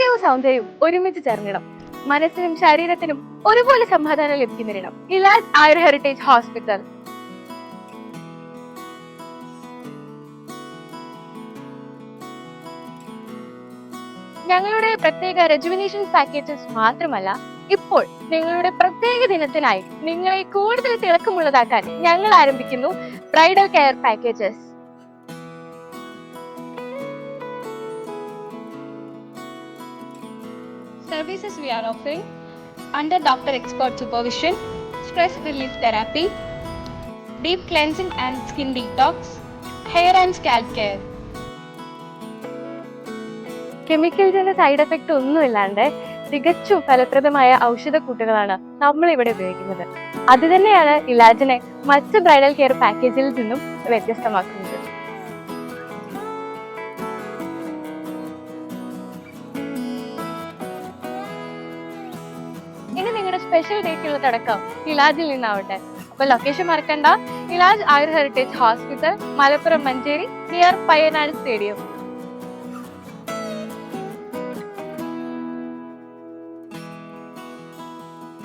സൗന്ദര്യവും സൗന്ദര്യവും ഒരുമിച്ച് ചേർന്നിടം. മനസ്സിനും ശരീരത്തിനും ഒരുപോലെ സമാധാനം ലഭിക്കുന്നിടം. ഇലാജ് ആയുർ ഹെറിറ്റേജ് ഹോസ്പിറ്റൽ. ഞങ്ങളുടെ പ്രത്യേക റെജുവിനേഷൻ പാക്കേജസ് മാത്രമല്ല, ഇപ്പോൾ നിങ്ങളുടെ പ്രത്യേക ദിനത്തിനായി നിങ്ങളെ കൂടുതൽ തിളക്കമുള്ളതാക്കാൻ ഞങ്ങൾ ആരംഭിക്കുന്നു bridal care packages. Services we are offering under doctor expert supervision, stress relief therapy, deep cleansing and skin detox, hair and scalp care. കെമിക്കൽസിന്റെ സൈഡ് എഫക്റ്റ് ഒന്നുമില്ലാണ്ട് തികച്ചും ഫലപ്രദമായ ഔഷധക്കൂട്ടുകളാണ് നമ്മൾ ഇവിടെ ഉപയോഗിക്കുന്നത്. അത് തന്നെയാണ് ഇലാജിനെ മറ്റ് ബ്രൈഡൽ കെയർ പാക്കേജിൽ നിന്നും വ്യത്യസ്തമാക്കുന്നത്. ഇനി നിങ്ങളുടെ സ്പെഷ്യൽ ഡേക്കുള്ള തുടക്കം ഇലാജിൽ നിന്നാവട്ടെ. അപ്പൊ ലൊക്കേഷൻ മറക്കണ്ട, Ilaj Ayur heritage hospital, Malappuram Manjeri, near Payyanad stadium.